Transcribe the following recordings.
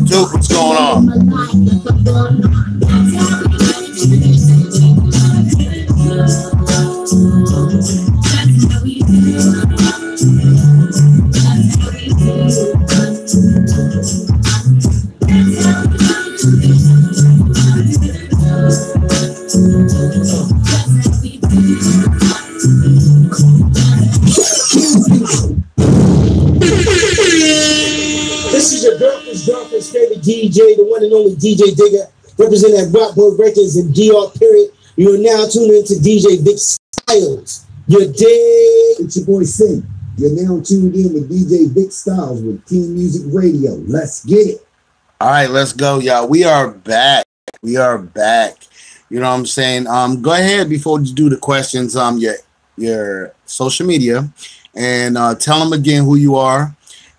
Duke, what's going on? DJ, the one and only DJ Digger, representing at Rockboard Records and DR Period. You are now tuned into DJ Vic Styles. Your day. It's your boy Sin. You're now tuned in with DJ Vic Styles with Team Music Radio. Let's get it. All right, let's go, y'all. We are back. We are back. You know what I'm saying? Go ahead before you do the questions. Your social media, and tell them again who you are,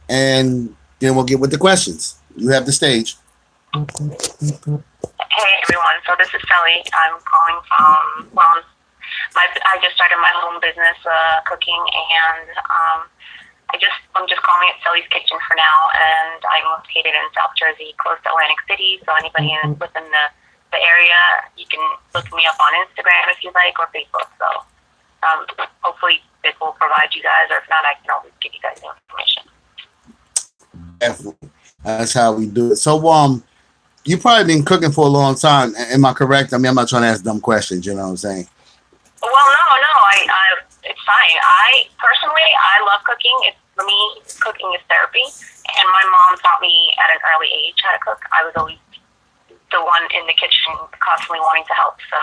and then we'll get with the questions. You have the stage. Hey everyone, so this is Sally. I'm calling from, I just started my home business, cooking, and I'm just calling it Sally's Kitchen for now, and I'm located in South Jersey, close to Atlantic City, so anybody within the area, you can look me up on Instagram if you like, or Facebook, so hopefully this will provide you guys, or if not, I can always give you guys the information. Definitely. That's how we do it. So, you probably been cooking for a long time. Am I correct? I mean, I'm not trying to ask dumb questions. You know what I'm saying? Well, no. It's fine. I love cooking. For me, cooking is therapy. And my mom taught me at an early age how to cook. I was always the one in the kitchen, constantly wanting to help. So,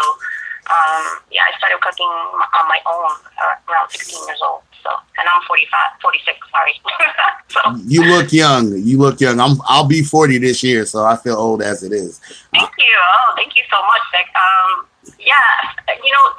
Yeah, I started cooking on my own around 16 years old. So, and I'm 46, sorry. So, you look young. You look young. I'll be 40 this year, so I feel old as it is. Thank you. Oh, thank you so much, Vic. Yeah,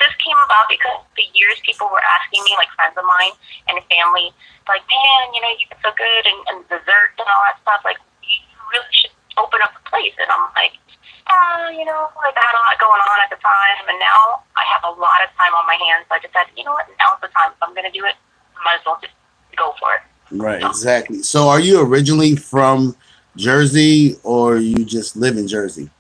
this came about because the years people were asking me, like friends of mine and family, like, man, you get so good and dessert and all that stuff. Like, you really should open up a place. And I'm like, like I had a lot going on at the time, and now I have a lot of time on my hands. So I decided, you know what, now's the time. If I'm going to do it, I might as well just go for it. Right, exactly. So are you originally from Jersey, or you just live in Jersey?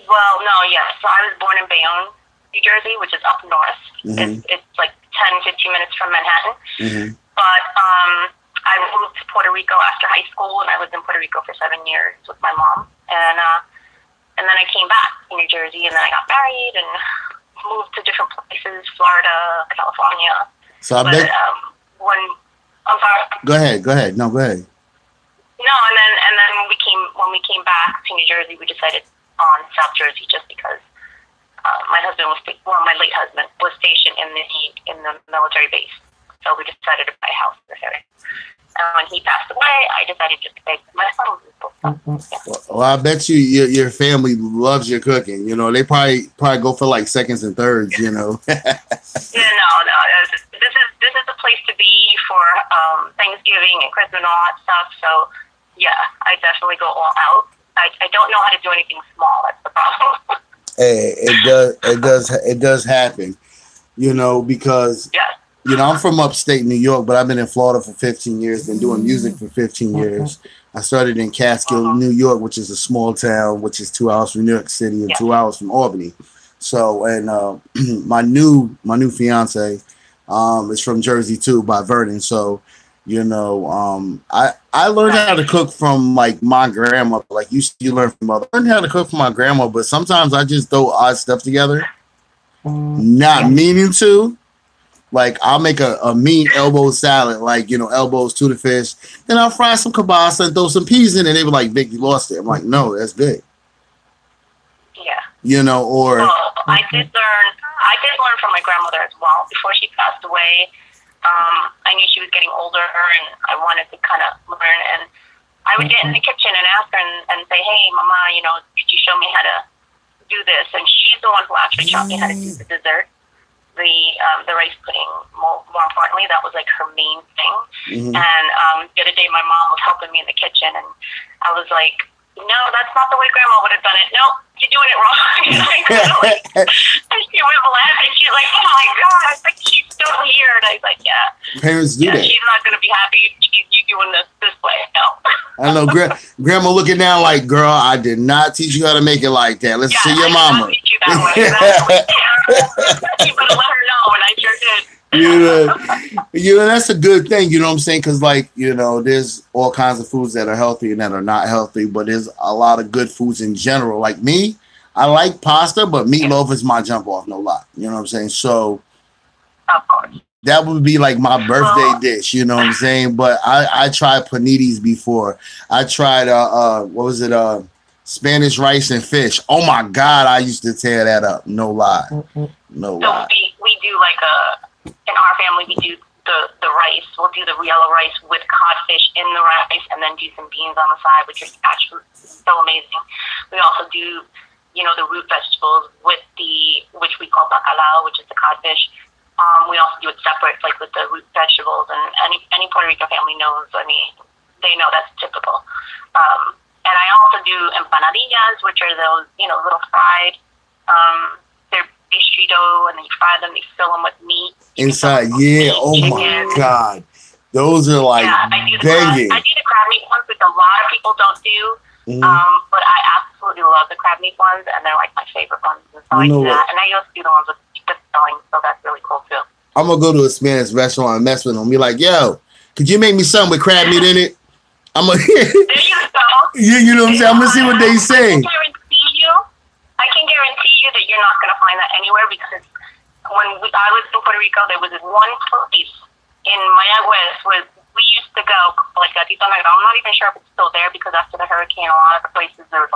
Well, no, yes. So I was born in Bayonne, New Jersey, which is up north. Mm-hmm. It's like 10, 15 minutes from Manhattan. Mm-hmm. But I moved to Puerto Rico after high school, and I lived in Puerto Rico for 7 years with my mom. And then I came back to New Jersey, and then I got married and moved to different places, Florida, California. So I'm sorry. Go ahead. No, go ahead. No, and then when we came back to New Jersey, we decided on South Jersey just because my late husband was stationed in the military base. So we decided to buy a house in this area. And when he passed away, I decided just to take my son. Well, I bet your family loves your cooking. They probably go for like seconds and thirds. Yeah, no. This is a place to be for Thanksgiving and Christmas and all that stuff. So yeah, I definitely go all out. I don't know how to do anything small. That's the problem. Hey, it does happen, because I'm from upstate New York, but I've been in Florida for 15 years, been doing music for 15 years. I started in Catskill, New York, which is a small town, which is 2 hours from New York City and 2 hours from Albany. So, and my new fiance is from Jersey too, by Vernon. So, I learned how to cook from like my grandma. Like you learn from mother. I learned how to cook from my grandma, but sometimes I just throw odd stuff together, not meaning to. Like I'll make a mean elbow salad, like elbows, tuna fish. Then I'll fry some kielbasa and throw some peas in it. And they were like, "Vic, you lost it." I'm like, "No, that's good." Yeah. Or I did learn from my grandmother as well. Before she passed away, I knew she was getting older, and I wanted to kind of learn. And I would get in the kitchen and ask her and say, "Hey, Mama, could you show me how to do this?" And she's the one who actually taught me how to do the dessert, the rice pudding. More importantly, that was like her main thing. Mm-hmm. And the other day, my mom was helping me in the kitchen, and I was like, "No, that's not the way Grandma would have done it. No, you're doing it wrong." And she was laughing. She's like, "Oh my God, I think she's still here." And I was like, "Yeah." Parents do that. She's not going to be happy if you doing this way. No. I know. Grandma looking down like, "Girl, I did not teach you how to make it like that. Let's see your mama." Teach you that way. Exactly. You better let her know, and I sure did. That's a good thing, you know what I'm saying? Because, there's all kinds of foods that are healthy and that are not healthy, but there's a lot of good foods in general. Like me, I like pasta, but meatloaf is my jump off, no lie. You know what I'm saying? So, of course, that would be like my birthday dish, you know what I'm saying? But I tried paninis before. I tried, Spanish rice and fish. Oh my God, I used to tear that up. No lie. No lie. So we do in our family, we do the rice. We'll do the yellow rice with codfish in the rice, and then do some beans on the side, which is actually so amazing. We also do, the root vegetables which we call bacalao, which is the codfish. We also do it separate, like with the root vegetables, and any Puerto Rican family knows. I mean, they know that's typical. And I also do empanadillas, which are those, little fried. They're pastry dough, and then you fry them. They fill them with meat inside. Yeah. Oh my God, those are like banging. I do the crab meat ones, which a lot of people don't do. Mm-hmm. But I absolutely love the crab meat ones, and they're like my favorite ones. And so I do that, and I also do the ones with the filling, so that's really cool too. I'm gonna go to a Spanish restaurant and mess with them. Be like, "Yo, could you make me something with crab meat in it?" I'm gonna. There you go. You know what I'm saying? I'm gonna see what they say. I can guarantee you that you're not gonna find that anywhere, because when I lived in Puerto Rico, there was this one place in Mayagüez where we used to go, like Gatito Negro. I'm not even sure if it's still there, because after the hurricane, a lot of the places have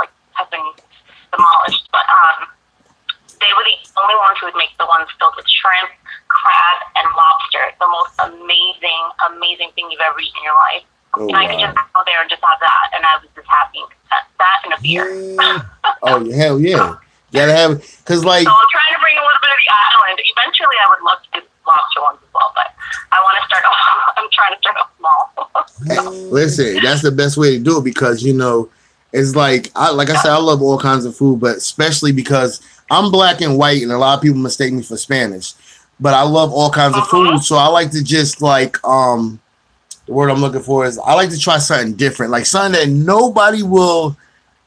been demolished. But they were the amazing thing you've ever eaten in your life. Oh, and I could just go there and just have that, and I was just happy. That and a beer. Oh, hell yeah. Gotta have it. Because, like... So I'm trying to bring a little bit of the island. Eventually, I would love to do lobster ones as well, but I want to start off... I'm trying to start off small. Hey, listen, that's the best way to do it because, you know, it's like I said, I love all kinds of food, but especially because I'm black and white, and a lot of people mistake me for Spanish. But I love all kinds of food, so I like to just like the word I'm looking for is I like to try something different, like something that nobody will.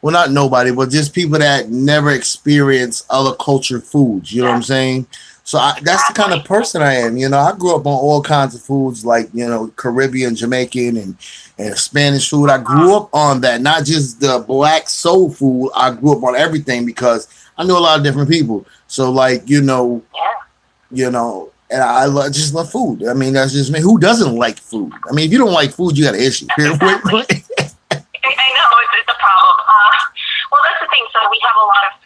Well, not nobody, but just people that never experience other culture foods. You know what I'm saying? So that's the kind of person I am. You know, I grew up on all kinds of foods, like, you know, Caribbean, Jamaican, and Spanish food. I grew up on that, not just the black soul food. I grew up on everything because I knew a lot of different people. So, like, you know, and I just love food. I mean, that's just me. Who doesn't like food? I mean, if you don't like food, you got an issue. Exactly. I know, it's a problem. Well, that's the thing. So we have a lot of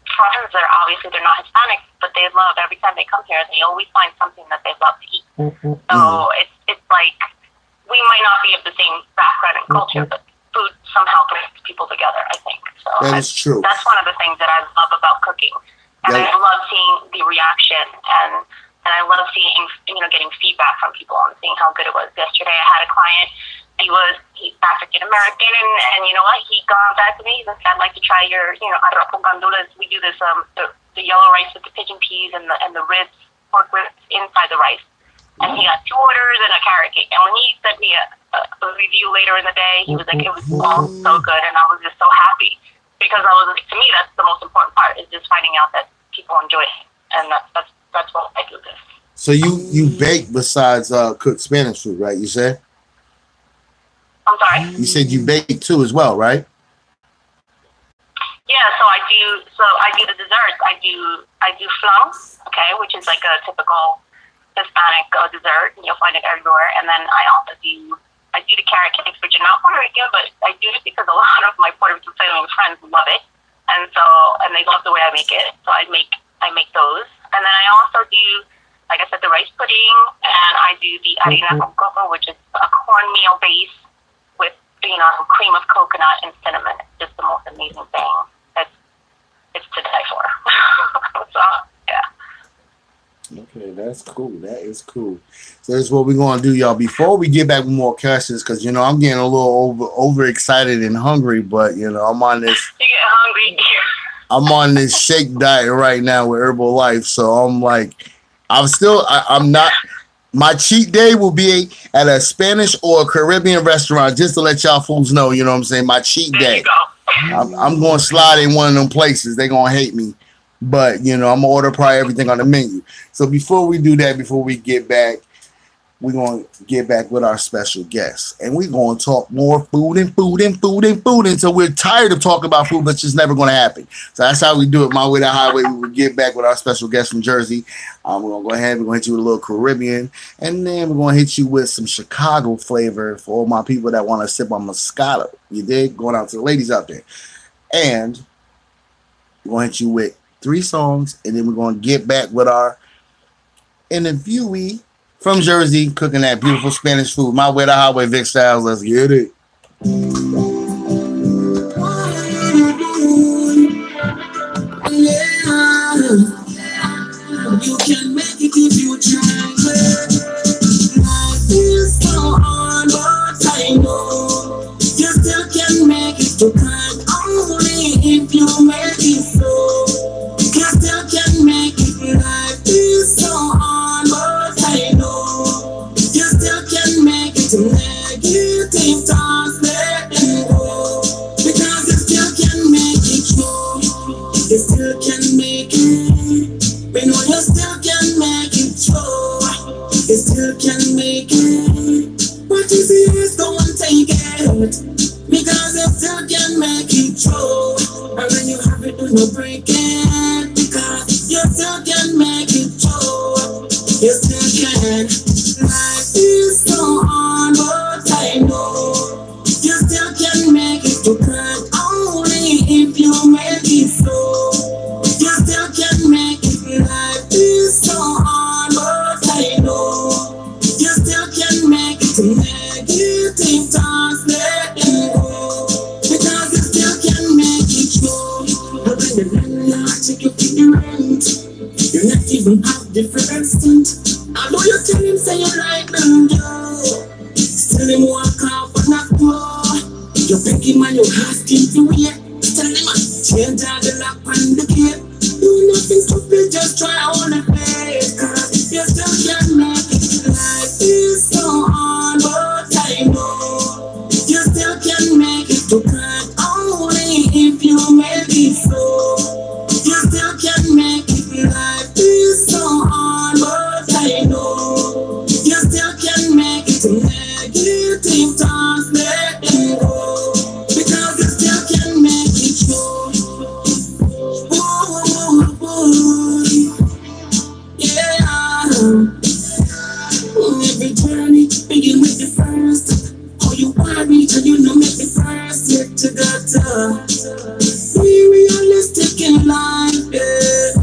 friends that are obviously they're not Hispanic, but they love every time they come here. They always find something that they love to eat. So it's like we might not be of the same background and culture, but food somehow brings people together. I think so. That is true. That's one of the things that I love about cooking, and I love seeing the reaction and I love seeing getting feedback from people and seeing how good it was. Yesterday, I had a client. He's African American, and you know what? He got back to me. He said, "I'd like to try your, arroz con gandules. We do this the yellow rice with the pigeon peas and the ribs, pork ribs inside the rice." And he got 2 orders and a carrot cake. And when he sent me a review later in the day, he was like, "It was all so good," and I was just so happy because I was like, to me, that's the most important part is just finding out that people enjoy it, and that's what I do this. So you bake besides cook Spanish food, right? You said. I'm sorry? You said you bake too as well, right? Yeah, so I do the desserts. I do flan, okay, which is like a typical Hispanic dessert, and you'll find it everywhere. And then I also do the carrot cakes, which are not Puerto Rican, but I do it because a lot of my Puerto Rican family friends love it, and they love the way I make it. So I make those, and then I also do, like I said, the rice pudding, and I do the harina con coco, which is a cornmeal base with, cream of coconut and cinnamon. It's just the most amazing thing. It's to die for. So, yeah. Okay, that's cool. That is cool. So that's what we're going to do, y'all. Before we get back with more questions, because, I'm getting a little overexcited and hungry, but, I'm on this. You get hungry. I'm on this shake diet right now with Herbalife, so I'm like, I'm not. My cheat day will be at a Spanish or a Caribbean restaurant, just to let y'all fools know, you know what I'm saying? My cheat day. I'm going to slide in one of them places. They're going to hate me. But, I'm going to order probably everything on the menu. So before we do that, before we get back, we're going to get back with our special guest. And we're going to talk more food until we're tired of talking about food, but it's just never going to happen. So that's how we do it. My Way to Highway. We will get back with our special guest from Jersey. We're going to go ahead. We're going to hit you with a little Caribbean. And then we're going to hit you with some Chicago flavor for all my people that want to sip on Moscato. You dig? Going out to the ladies out there. And we're going to hit you with 3 songs. And then we're going to get back with our interviewee from Jersey, cooking that beautiful Spanish food. My Way to Highway, Vic Styles. Let's get it. You can make it if you try. Life is so hard, but I know you still can make it to kind. Only if you make it so. You still can make it. Life is so hard, but I know you still can make it to negative thoughts, let them go. Because you still can make it true. You still can make it. We know you still can make it true. You still can make it. What you see is don't take it. Because you still can make it true. And when you have it, do not break it. Because you still can make it true. You still can. Life is so hard, but I know you still can make it to God. Only if you make it so. You still can make it. Life is so hard, but I know you still can make it. the landlord take you for the rent. You're not even half the first stint. Although you tell him say you like them, yo. Still him walk off and not go. You beg him and you ask him to wait. Tell him change all the lock and the gate. Do nothing stupid, just try on the face. Cause you still can make it. Life is so hard, but I know you still can make it. To cry only if you make it so. You still can make it. Life is so hard, but I know you still can make it. Negative thoughts, let them go. Because you still can make it so. Yeah. Every journey begin with the first. How you worry till you know make the first. Yet you gotta be realistic in life, yeah.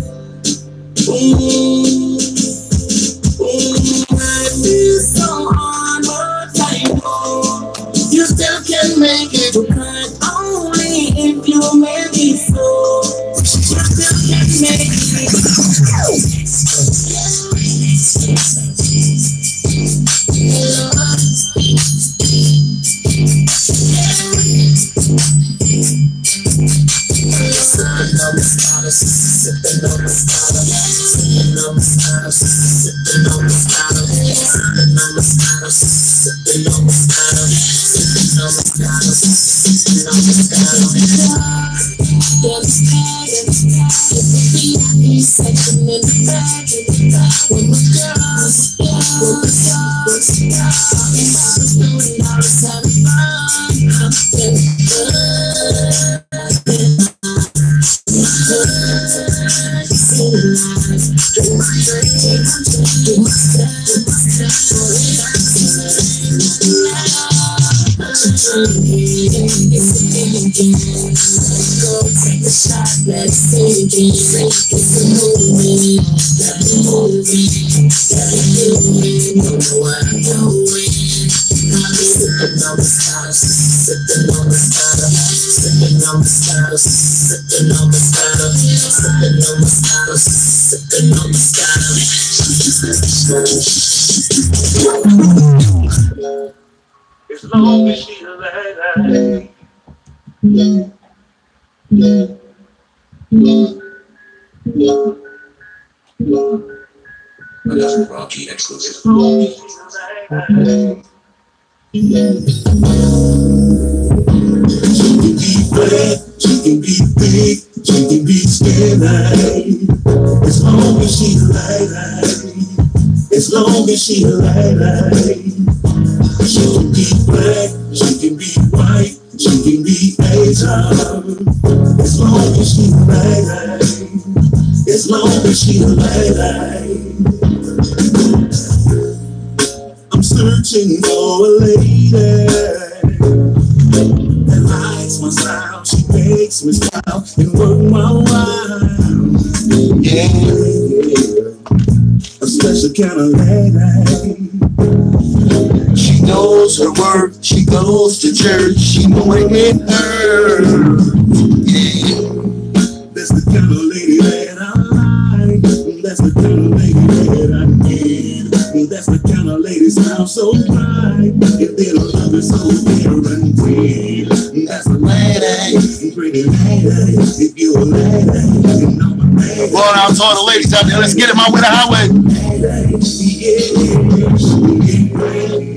Life is so hard, but I know you still can make it. To cry only if you make it so. You still can make it. Sipping on Moscato, sipping on Moscato, sipping on Moscato, sipping on Moscato, sipping on Moscato, sipping on Moscato, sipping on Moscato, sipping on Moscato. There's a VIP section in the back, when the girls, when the stars, talking about the student, I was having fun, I'm feeling good. Go take a shot, let's see again. It's a movie, got me moving, got me doing, don't know what I'm doing. I'm sipping on Moscato, sipping on Moscato, sipping on Moscato, sipping on Moscato, sipping on Moscato, sipping on Moscato. As long as she alive. Another Rocky exclusive. She can be big, she can be skinny. As long as she alive, as long as she alive. She can be black, she can be white, she can be Asian. As long as she alive, as long as she alive. I'm searching for a lady that likes my style. She makes me smile and work my while. Yeah, a special kind of lady. She knows her work, she goes to church, she know it in her. Yeah, that's the kind of lady that I like. That's the kind of lady that I need. That's the kind of lady sound so bright. If they don't love it so guaranteed. That's the lady, pretty lady. If you a lady, you know my lady. Going out to all the ladies out there, let's get it my way the highway.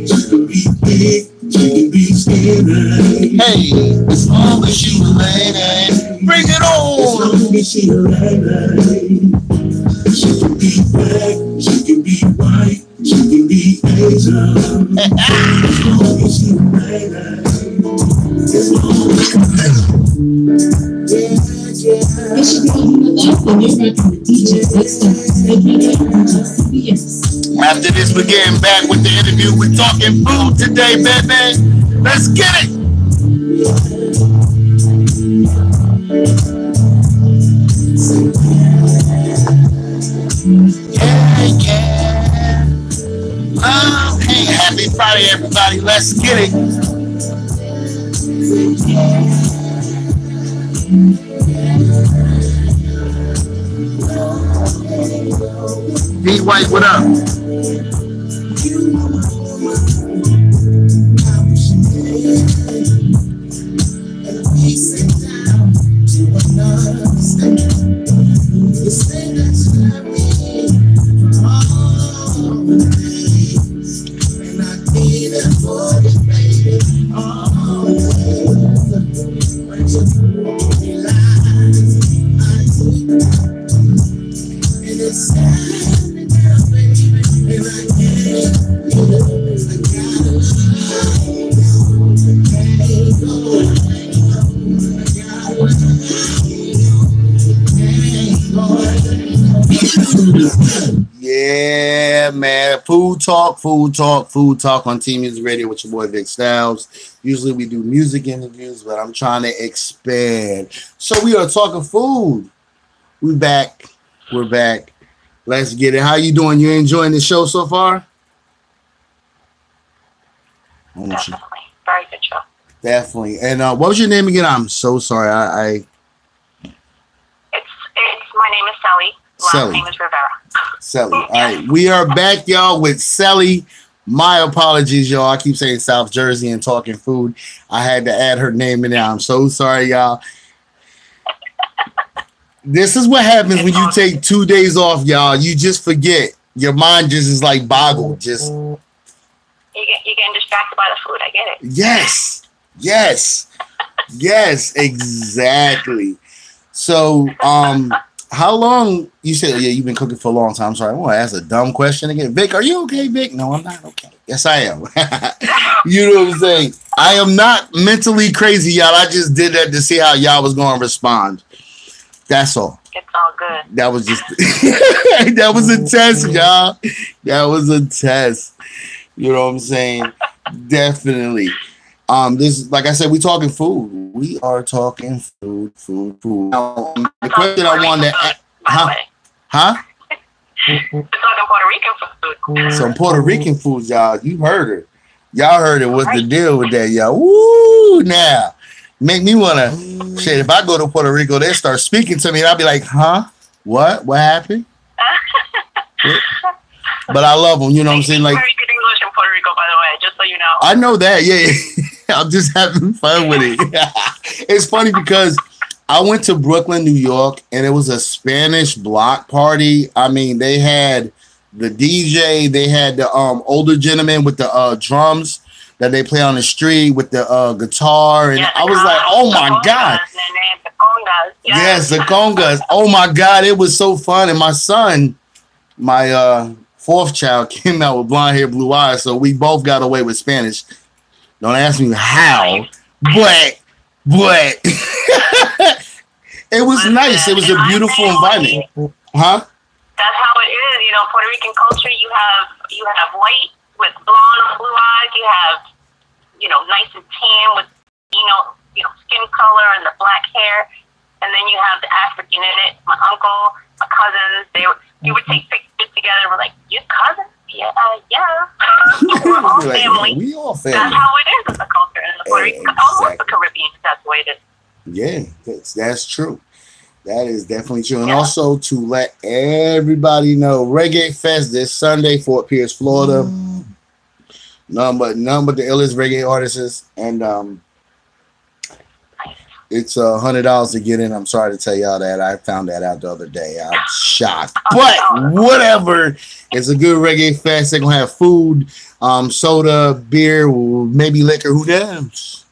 She can be big, she can be skinny. Hey, as long as she a lady, bring it on. As long as she a lady. She can be black, she can be white, she can be Asian. As long as she a lady. As long as she a lady. It should be on the left when you're rocking the DJ Victor. After this, we're getting back with the interview. We're talking food today, baby. Let's get it. Yeah, yeah. Hey, happy Friday, everybody. Let's get it. Pete White, what up? Yeah, man. Food talk on Team Music Radio with your boy Vic Jamzz. Usually we do music interviews, but I'm trying to expand. So we are talking food. We're back. Let's get it. How you doing? You enjoying the show so far? Definitely. Very good show. Definitely. And what was your name again? I'm so sorry. It's my name is Sally. Last name is Rivera. Sally. All right. We are back, y'all, with Sally. My apologies, y'all. I keep saying South Jersey and talking food. I had to add her name in there. I'm so sorry, y'all. This is what happens when you take 2 days off, y'all. You just forget. Your mind just is like boggled. Just you're getting distracted by the food. I get it. Yes, exactly. So, how long you said? Yeah, you've been cooking for a long time. Sorry, I want to ask a dumb question again. Vic, are you okay, Vic? No, I'm not okay. Yes, I am. You know what I'm saying? I am not mentally crazy, y'all. I just did that to see how y'all was going to respond. That's all. It's all good. That was just that was a test, y'all. That was a test. You know what I'm saying? Definitely. This, like I said, we talking food. We are talking food. Now, the question I wanted to ask, We're talking Puerto Rican food. Some Puerto Rican food, y'all. You heard her. Y'all heard it. What's the deal with that, y'all? Woo! Now, make me wanna shit. If I go to Puerto Rico, they start speaking to me, and I'll be like, "Huh? What? What happened?" But I love them. You know what I'm saying? Like, very good English in Puerto Rico, by the way. Just so you know. I know that. Yeah. I'm just having fun with it. It's funny because I went to Brooklyn, New York, and it was a Spanish block party. I mean, they had the DJ, they had the older gentleman with the drums that they play on the street with the guitar, and I was like, "Oh my god!" Yes, the congas. Oh my god, it was so fun. And my son, my fourth child, came out with blonde hair, blue eyes, so we both got away with Spanish. Don't ask me how, but it was nice. It was a beautiful environment, huh? That's how it is, you know. Puerto Rican culture. You have white with blonde or blue eyes. You have, you know, nice and tan with, you know, skin color and the black hair, and then you have the African in it. My uncle, my cousins, you would take pictures together. We're like, your cousin? Yeah. We're all like, family. We all family. That's how it is in the culture in the Puerto Rican, almost the Caribbean. That's the way it is. Yeah, that's true. That is definitely true. And also to let everybody know, Reggae Fest this Sunday, Fort Pierce, Florida. None but the illest reggae artists, and it's $100 to get in. I'm sorry to tell y'all that. I found that out the other day. I'm shocked, but whatever. It's a good reggae fest. They're gonna have food, soda, beer, maybe liquor. Who knows?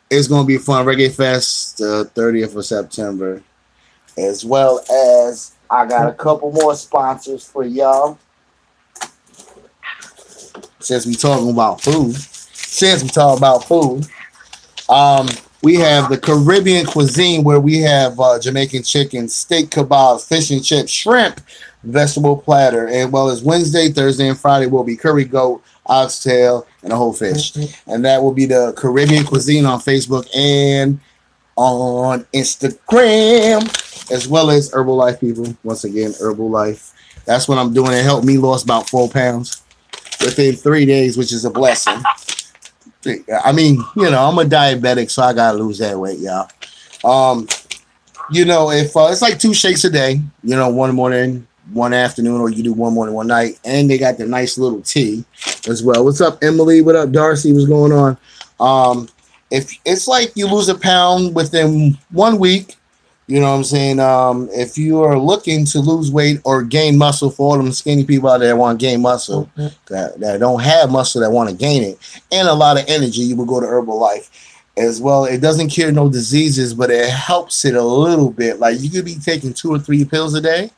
It's gonna be a fun reggae fest, the 30th of September, as well as I got a couple more sponsors for y'all. Since we talking about food, we have the Caribbean cuisine where we have Jamaican chicken, steak kebabs, fish and chips, shrimp, vegetable platter, as well as Wednesday, Thursday, and Friday will be curry goat, oxtail, and a whole fish. And that will be the Caribbean cuisine on Facebook and on Instagram, as well as Herbalife people. Once again, Herbalife. That's what I'm doing. It helped me lose about 4 pounds within 3 days, which is a blessing. I mean, you know, I'm a diabetic, so I gotta lose that weight, y'all. You know, if it's like 2 shakes a day, you know, one morning, one afternoon, or you do one morning, one night. And they got the nice little tea as well. What's up, Emily? What up, Darcy? What's going on? If it's like you lose a pound within 1 week, you know what I'm saying? If you are looking to lose weight or gain muscle, for all them skinny people out there that want to gain muscle, that don't have muscle, that want to gain it, and a lot of energy, you will go to Herbalife as well. It doesn't cure no diseases, but it helps it a little bit. Like you could be taking 2 or 3 pills a day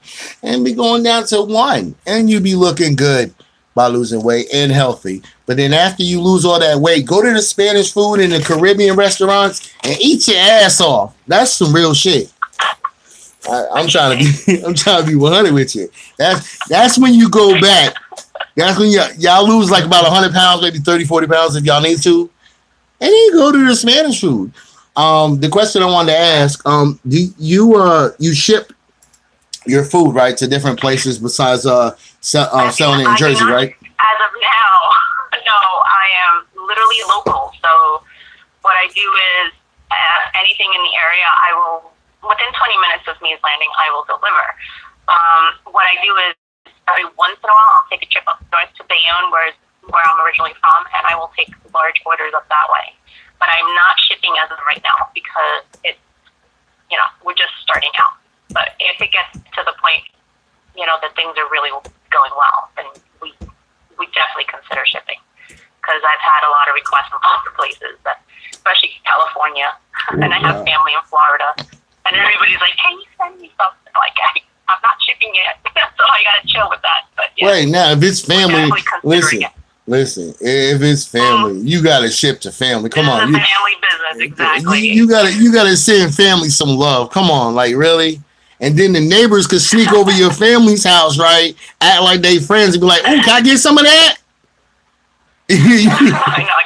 and be going down to 1, and you be looking good by losing weight and healthy. But then after you lose all that weight, go to the Spanish food and the Caribbean restaurants and eat your ass off. That's some real shit. I'm trying to be 100 with you. That's when you go back. That's when y'all lose like about 100 pounds, maybe 30, 40 pounds if y'all need to. And then you go to the Spanish food. The question I wanted to ask, do you ship your food, right, to different places besides selling it in Jersey, right? As of now, no, I am literally local. So what I do is anything in the area, I will, within 20 minutes of me landing, I will deliver. What I do is every once in a while, I'll take a trip up north to Bayonne, where I'm originally from, and I will take large orders up that way. But I'm not shipping as of right now because it's, we're just starting out. But if it gets to the point, that things are really going well, then we definitely consider shipping. Because I've had a lot of requests from other places, especially California, and I have family in Florida, and everybody's like, "Can you send me something?" Like, I'm not shipping yet, so I gotta chill with that. But yeah, right now, if it's family, listen. If it's family, you gotta ship to family. Come on, family business, exactly. You gotta send family some love. Come on, like really. And then the neighbors could sneak over your family's house, right? Act like they friends and be like, "Oh, can I get some of that?" I know.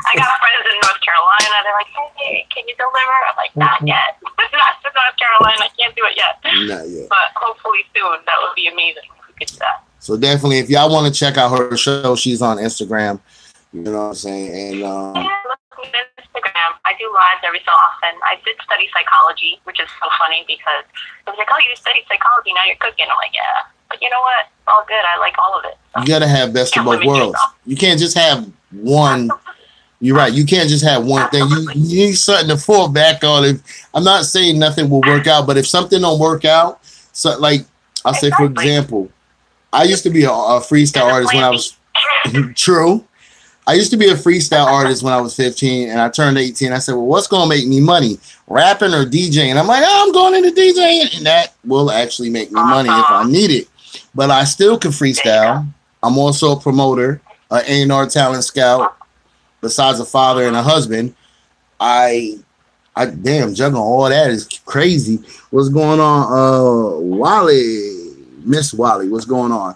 I got friends in North Carolina. They're like, "Hey, can you deliver?" I'm like, "Not yet. Not to North Carolina. I can't do it yet." Not yet. But hopefully soon. That would be amazing if we could do that. So definitely, if y'all want to check out her show, she's on Instagram. You know what I'm saying? And look at Instagram. I do lives every so often. I did study psychology, which is so funny because I was like, "Oh, you studied psychology, now you're cooking." I'm like, "Yeah." But you know what? It's all good. I like all of it. So you gotta have best of both worlds. You can't just have one. You're right. You can't just have one thing. You need something to fall back on. I'm not saying nothing will work out, but if something don't work out, so like I'll say, for example, I used to be a freestyle artist when I was true. I used to be a freestyle artist when I was 15, and I turned 18. I said, "Well, what's gonna make me money, rapping or DJing?" I'm like, "Oh, I'm going into DJing, and that will actually make me money if I need it." But I still can freestyle. I'm also a promoter, an A&R talent scout. Besides a father and a husband, I damn, juggling all that is crazy. What's going on? Miss Wally, what's going on?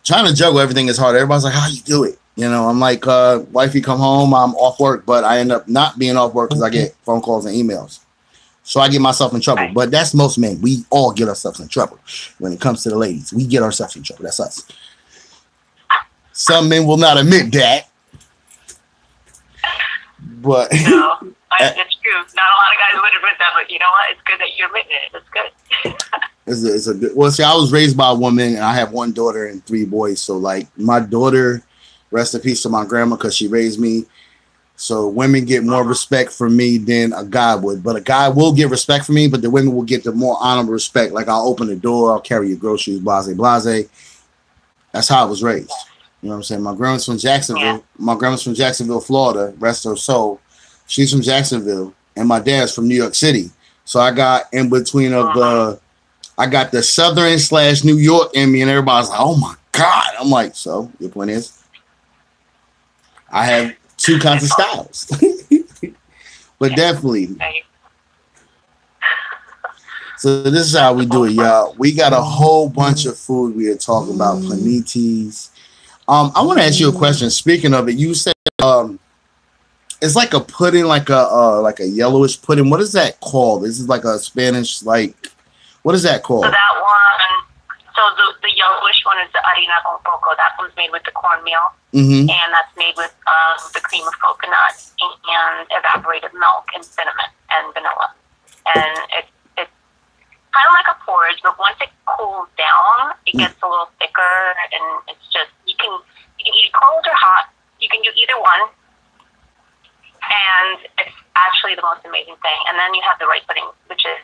Trying to juggle everything is hard. Everybody's like, "How you do it?" I'm like, wifey come home, I'm off work, but I end up not being off work because I get phone calls and emails. So I get myself in trouble. But that's most men. We all get ourselves in trouble when it comes to the ladies. We get ourselves in trouble. That's us. Some men will not admit that. But no, it's true. Not a lot of guys would admit that, but you know what? It's good that you're admitting it. It's good. It's a good. Well, see, I was raised by a woman, and I have 1 daughter and 3 boys. So, like, my daughter, rest in peace to my grandma, because she raised me. So women get more respect from me than a guy would. But a guy will get respect from me, but the women will get the more honorable respect. Like, I'll open the door, I'll carry your groceries, blase, blase. That's how I was raised. You know what I'm saying? My grandma's from Jacksonville. Yeah. My grandma's from Jacksonville, Florida. Rest her soul. She's from Jacksonville, and my dad's from New York City. So I got in between of the, I got the Southern / New York in me, and everybody's like, "Oh my God!" I'm like, so your point is, I have 2 kinds of styles, but definitely. So this is how we do it, y'all. We got a whole bunch of food we are talking about, panitis. I want to ask you a question. Speaking of it, you said it's like a pudding, like a yellowish pudding. What is that called? This is like a Spanish, like, what is that called? So that one, so the yellowish one is the harina con coco. That one's made with the cornmeal, and that's made with the cream of coconut and evaporated milk and cinnamon and vanilla. And it's kind of like a porridge, but same thing. And then you have the rice pudding, which is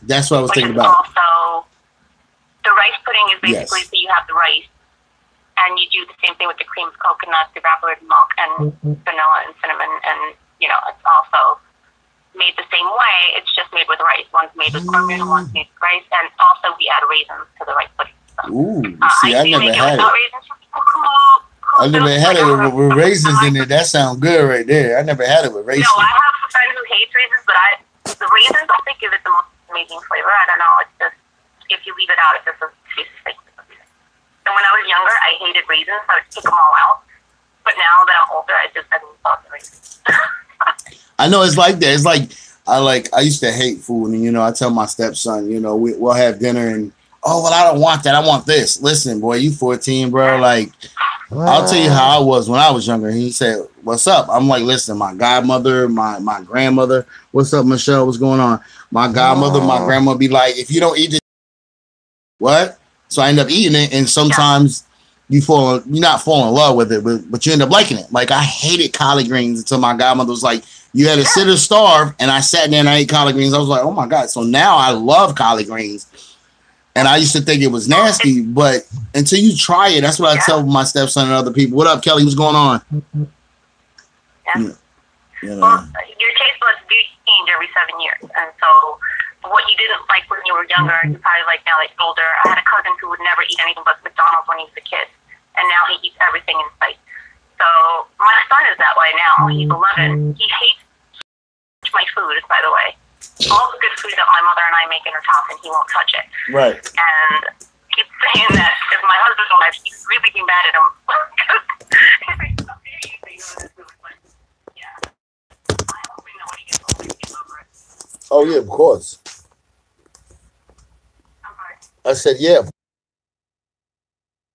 that's what I was thinking about. Also, the rice pudding is basically Yes. so you have the rice, and you do the same thing with the cream, coconut, evaporated milk, and vanilla and cinnamon, and it's also made the same way. It's just made with rice. One's made with cornmeal, one's made with rice, and also we add raisins to the rice pudding. So, Ooh, see, I never had it. Raisins for people who I never had it with raisins in it. That sounds good right there. I never had it with raisins. No, I have a friend who hates raisins, but the raisins I think give it the most amazing flavor. I don't know. It's just if you leave it out, it just tastes like. And when I was younger, I hated raisins. I would pick them all out. But now that I'm older, I love the raisins. I know it's like that. It's like I used to hate food, and I tell my stepson, we'll have dinner, and well, I don't want that. I want this. Listen, boy, you 14, bro. Like, I'll tell you how I was when I was younger. He said, "What's up?" I'm like, "Listen, my godmother, my grandmother. What's up, Michelle? What's going on?" My godmother, my grandma be like, "If you don't eat this, what?" So I end up eating it, and sometimes you're not falling in love with it, but you end up liking it. Like, I hated collard greens until my godmother was like, "You had to sit or starve," and I sat there and I ate collard greens. I was like, "Oh my God!" So now I love collard greens, and I used to think it was nasty, but until you try it, that's what I tell my stepson and other people. What up, Kelly? What's going on? Yeah. Well, your taste buds do change every 7 years, and so what you didn't like when you were younger, you probably like now that you're older. I had a cousin who would never eat anything but McDonald's when he was a kid, and now he eats everything in sight. So my son is that way now. He's 11. He hates my food, by the way. All the good food that my mother and I make in her house, and he won't touch it. Right. And keeps saying that if my husband alive, he's really being mad at him. Oh yeah, of course. I said, yeah.